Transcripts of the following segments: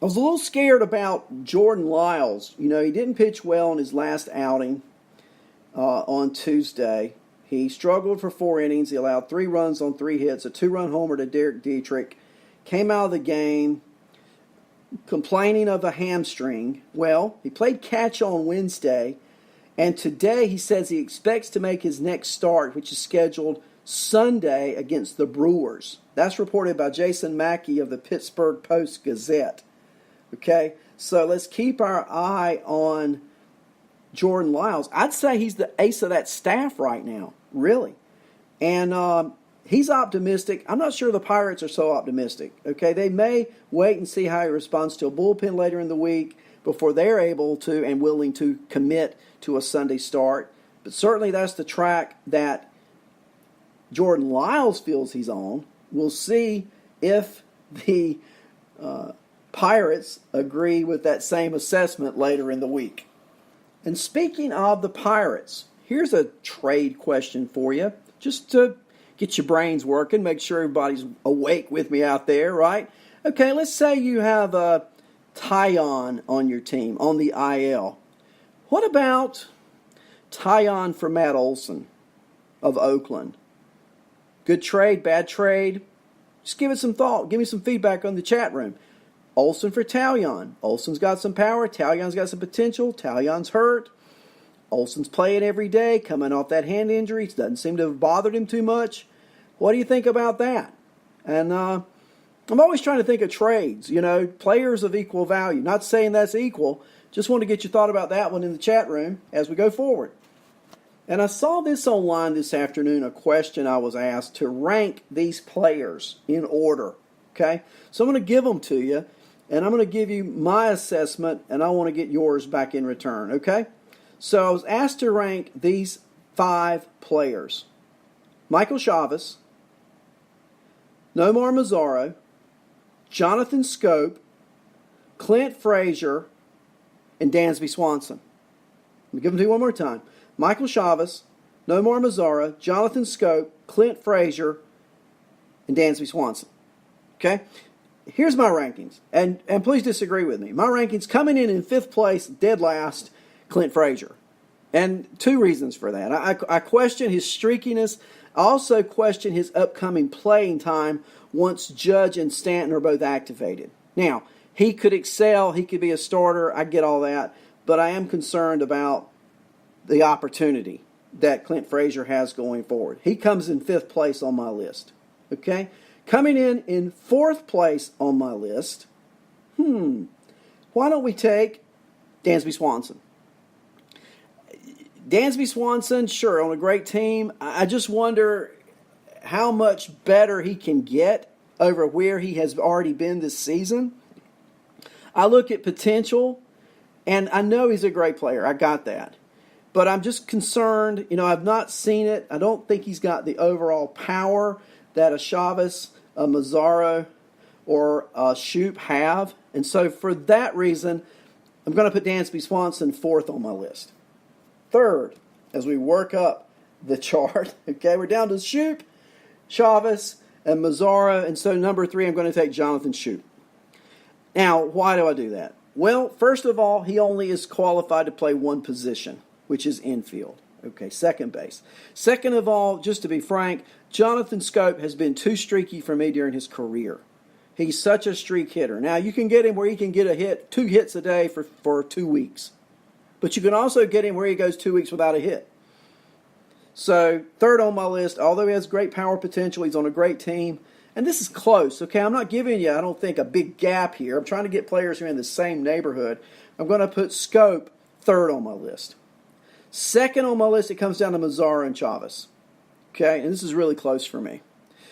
I was a little scared about Jordan Lyles. You know, he didn't pitch well in his last outing on Tuesday. He struggled for 4 innings. He allowed 3 runs on 3 hits, a 2-run homer to Derek Dietrich. Came out of the game complaining of a hamstring. Well, he played catch on Wednesday, and today he says he expects to make his next start, which is scheduled Sunday against the Brewers. That's reported by Jason Mackey of the Pittsburgh Post-Gazette. Okay, so let's keep our eye on Jordan Lyles. I'd say he's the ace of that staff right now, really. And he's optimistic. I'm not sure the Pirates are so optimistic. Okay, they may wait and see how he responds to a bullpen later in the week before they're able to and willing to commit to a Sunday start. But certainly that's the track that Jordan Lyles feels he's on. We'll see if the Pirates agree with that same assessment later in the week. And speaking of the Pirates, here's a trade question for you, just to get your brains working, make sure everybody's awake with me out there, right? Okay, let's say you have a Tyon on your team, on the IL. What about Tyon for Matt Olson of Oakland? Good trade, bad trade? Just give it some thought. Give me some feedback on the chat room. Olson for Tyon. Olson's got some power. Talyon's got some potential. Talyon's hurt. Olson's playing every day, coming off that hand injury. It doesn't seem to have bothered him too much. What do you think about that? And I'm always trying to think of trades, you know, players of equal value. Not saying that's equal. Just want to get your thought about that one in the chat room as we go forward. And I saw this online this afternoon, a question I was asked to rank these players in order. Okay? So I'm going to give them to you, and I'm going to give you my assessment, and I want to get yours back in return. Okay? So I was asked to rank these 5 players. Michael Chavis, Nomar Mazara, Jonathan Scope, Clint Frazier, and Dansby Swanson. Let me give them to you one more time. Michael Chavis, Nomar Mazara, Jonathan Scope, Clint Frazier, and Dansby Swanson. Okay? Here's my rankings. And please disagree with me. My rankings coming in 5th place, dead last, Clint Frazier. And 2 reasons for that. I question his streakiness. I also question his upcoming playing time once Judge and Stanton are both activated. Now, he could excel. He could be a starter. I get all that. But I am concerned about the opportunity that Clint Frazier has going forward. He comes in 5th place on my list. Okay? Coming in 4th place on my list, why don't we take Dansby Swanson? Dansby Swanson, sure, on a great team. I just wonder how much better he can get over where he has already been this season. I look at potential, and I know he's a great player. I got that. But I'm just concerned. You know, I've not seen it. I don't think he's got the overall power that a Chavis, a Mazzaro, or a Shoop have. And so for that reason, I'm going to put Dansby Swanson 4th on my list. 3rd, as we work up the chart, okay, we're down to Shoop, Chavis, and Mazzaro. And so number 3, I'm going to take Jonathan Shoop. Now, why do I do that? Well, first of all, he only is qualified to play one position, which is infield. Okay, second base. Second of all, just to be frank, Jonathan Scope has been too streaky for me during his career. He's such a streak hitter. Now, you can get him where he can get a hit, 2 hits a day for 2 weeks. But you can also get him where he goes 2 weeks without a hit. So, 3rd on my list, although he has great power potential, he's on a great team. And this is close, okay? I'm not giving you, I don't think, a big gap here. I'm trying to get players who are in the same neighborhood. I'm going to put Scope 3rd on my list. 2nd on my list, it comes down to Mazzara and Chavis. Okay? And this is really close for me.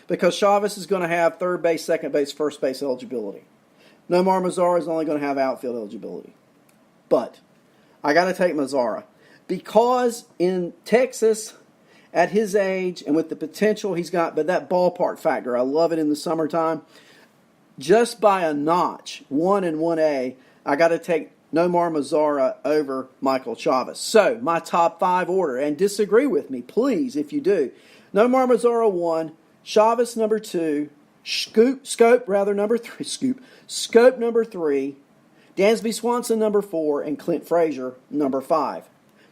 Because Chavis is going to have 3rd base, 2nd base, 1st base eligibility. Nomar Mazzara is only going to have outfield eligibility. But I got to take Mazzara. Because in Texas, at his age and with the potential he's got, but that ballpark factor, I love it in the summertime. Just by a notch, 1 and 1A, I got to take Nomar Mazzara over Michael Chavis. So, my top 5 order, and disagree with me, please, if you do. Nomar Mazzara 1, Chavis number 2, Scope number 3, Dansby Swanson, number 4, and Clint Frazier, number 5.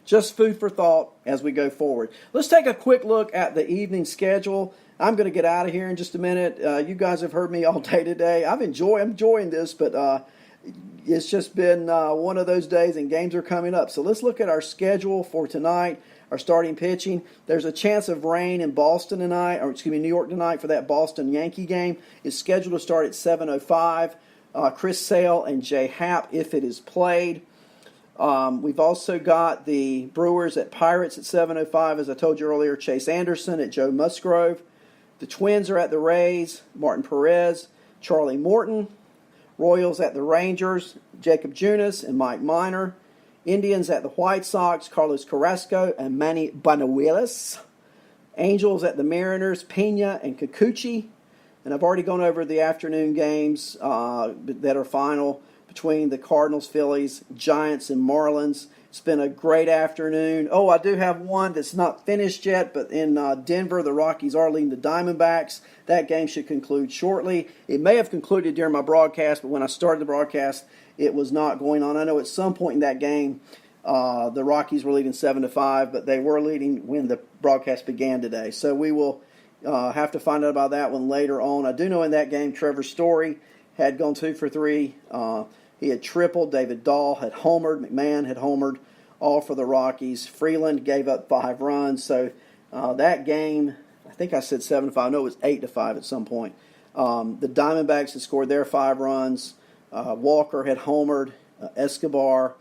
Just food for thought as we go forward. Let's take a quick look at the evening schedule. I'm going to get out of here in just a minute. You guys have heard me all day today. I'm enjoying this, but it's just been one of those days, and games are coming up. So let's look at our schedule for tonight. Our starting pitching. There's a chance of rain in Boston tonight, New York tonight for that Boston Yankee game. It's scheduled to start at 7:05. Chris Sale and Jay Happ if it is played. We've also got the Brewers at Pirates at 7:05, as I told you earlier. Chase Anderson at Joe Musgrove. The Twins are at the Rays. Martin Perez, Charlie Morton. Royals at the Rangers. Jacob Junis and Mike Minor. Indians at the White Sox, Carlos Carrasco and Manny Banuelos. Angels at the Mariners, Pena and Kikuchi. And I've already gone over the afternoon games that are final between the Cardinals, Phillies, Giants, and Marlins. It's been a great afternoon. Oh, I do have one that's not finished yet, but in Denver, the Rockies are leading the Diamondbacks. That game should conclude shortly. It may have concluded during my broadcast, but when I started the broadcast, it was not going on. I know at some point in that game, the Rockies were leading 7-5, but they were leading when the broadcast began today. So we will have to find out about that one later on. I do know in that game, Trevor Story had gone 2 for 3. He had tripled. David Dahl had homered. McMahon had homered, all for the Rockies. Freeland gave up 5 runs. So that game, I think I said 7-5. No, it was 8-5 at some point. The Diamondbacks had scored their 5 runs. Walker had homered. Escobar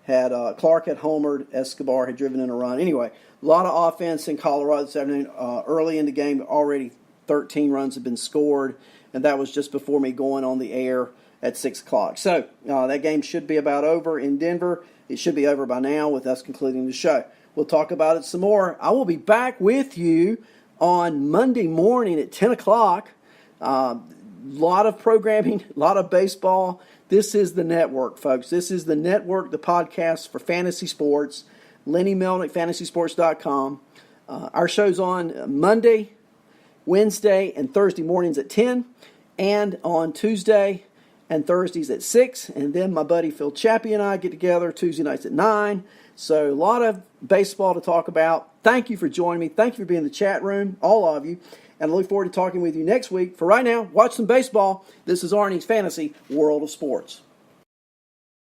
had Clark had homered. Escobar had driven in a run. Anyway, a lot of offense in Colorado this afternoon. Early in the game, already 13 runs had been scored, and that was just before me going on the air at 6 o'clock. So that game should be about over in Denver. It should be over by now with us concluding the show. We'll talk about it some more. I will be back with you on Monday morning at 10 o'clock. Lot of programming, a lot of baseball. This is the network, folks. This is the network, the podcast for fantasy sports. Lenny Melnick, fantasysports.com. Our show's on Monday, Wednesday, and Thursday mornings at 10, and on Tuesday and Thursdays at 6. And then my buddy Phil Chappie and I get together Tuesday nights at 9. So a lot of baseball to talk about. Thank you for joining me. Thank you for being in the chat room, all of you. And I look forward to talking with you next week. For right now, watch some baseball. This is Arnie's Fantasy World of Sports.